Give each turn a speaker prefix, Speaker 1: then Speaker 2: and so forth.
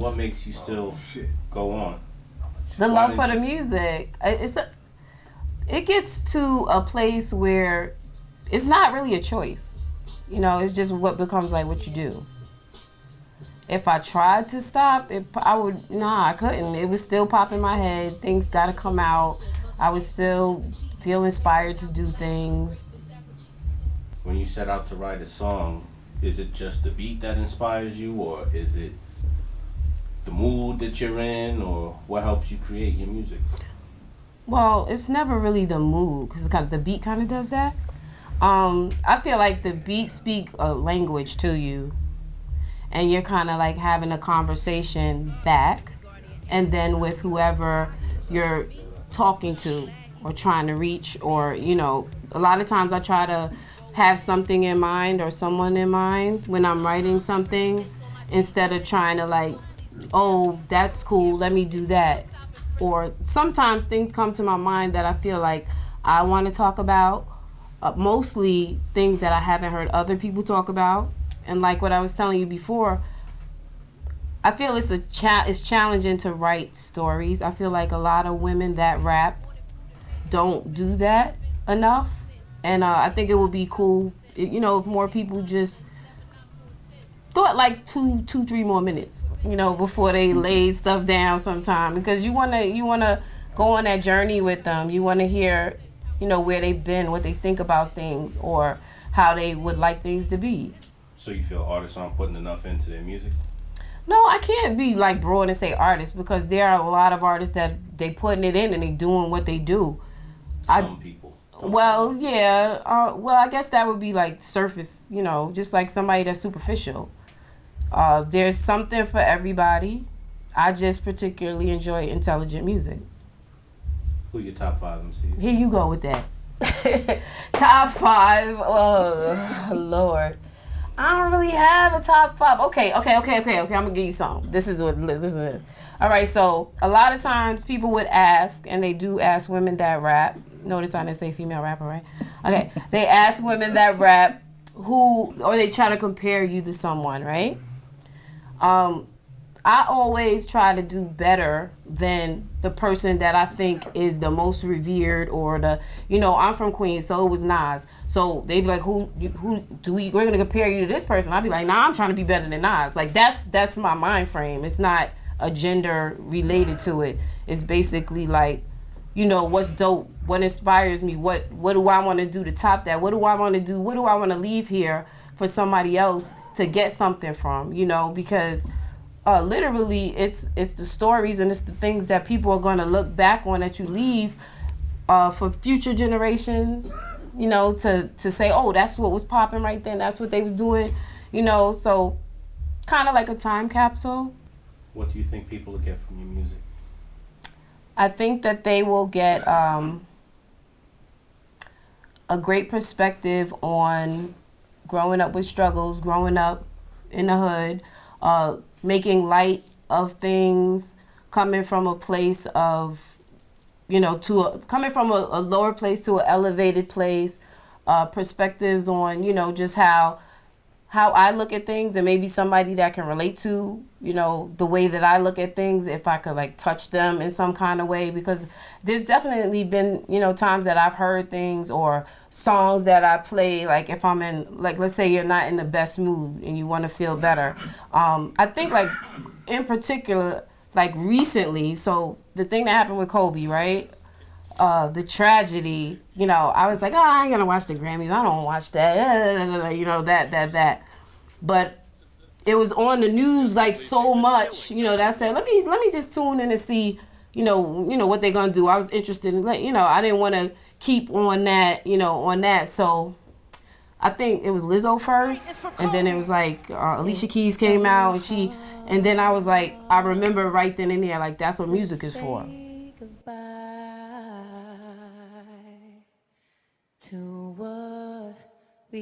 Speaker 1: what makes you still go on?
Speaker 2: The love for the music. It gets to a place where it's not really a choice. You know, it's just what becomes like what you do. If I tried to stop, I couldn't. It would still pop in my head. Things got to come out. I would still feel inspired to do things.
Speaker 1: When you set out to write a song, is it just the beat that inspires you, or is it the mood that you're in, or what helps you create your music?
Speaker 2: Well, it's never really the mood, because the beat kind of does that. I feel like the beat speak a language to you, and you're kind of like having a conversation back, and then with whoever you're talking to or trying to reach, or, you know, a lot of times I try to have something in mind or someone in mind when I'm writing something, instead of trying to like, oh, that's cool, let me do that. Or sometimes things come to my mind that I feel like I want to talk about, mostly things that I haven't heard other people talk about. And like what I was telling you before, I feel it's challenging to write stories. I feel like a lot of women that rap don't do that enough. And I think it would be cool, you know, if more people just thought like 3 more minutes, you know, before they lay stuff down sometime, because you wanna go on that journey with them. You wanna hear, you know, where they've been, what they think about things, or how they would like things to be.
Speaker 1: So you feel artists aren't putting enough into their music?
Speaker 2: No, I can't be like broad and say artists, because there are a lot of artists that they putting it in and they doing what they do.
Speaker 1: Some people.
Speaker 2: Well, yeah. Well, I guess that would be like surface, you know, just like somebody that's superficial. There's something for everybody. I just particularly enjoy intelligent music.
Speaker 1: Who your top 5 MCs?
Speaker 2: Here you go with that. Top 5. Oh, Lord. I don't really have a top 5. Okay. I'm gonna give you some. This is it. All right. So a lot of times people would ask, and they do ask women that rap. Notice I didn't say female rapper, right? Okay. They ask women that rap or they try to compare you to someone, right? I always try to do better than the person that I think is the most revered, or I'm from Queens, so it was Nas. So they'd be like, we're gonna compare you to this person. I'd be like, nah, I'm trying to be better than Nas. Like that's my mind frame. It's not a gender related to it. It's basically like, you know, what's dope, what inspires me, what do I want to do to top that? What do I want to do? What do I want to leave here for somebody else to get something from, you know, because literally it's the stories and it's the things that people are going to look back on that you leave for future generations, you know, to say, oh, that's what was popping right then, that's what they was doing, you know, so kind of like a time capsule.
Speaker 1: What do you think people will get from your music?
Speaker 2: I think that they will get a great perspective on growing up with struggles, growing up in the hood, making light of things, coming from a place of, you know, coming from a lower place to an elevated place, perspectives on, you know, just how I look at things, and maybe somebody that can relate to, you know, the way that I look at things, if I could like touch them in some kind of way, because there's definitely been, you know, times that I've heard things or songs that I play, like if I'm in, like, let's say you're not in the best mood and you want to feel better. I think like in particular, like recently, so the thing that happened with Kobe, right? The tragedy, you know, I was like, oh, I ain't gonna watch the Grammys. I don't watch that, you know, that. But it was on the news like so much, you know, that I said, let me just tune in and see, you know what they're gonna do. I was interested in, you know, I didn't want to keep on that, you know, on that. So I think it was Lizzo first, and then it was like Alicia Keys came out, and then I was like, I remember right then and there, like that's what music is for.
Speaker 3: To what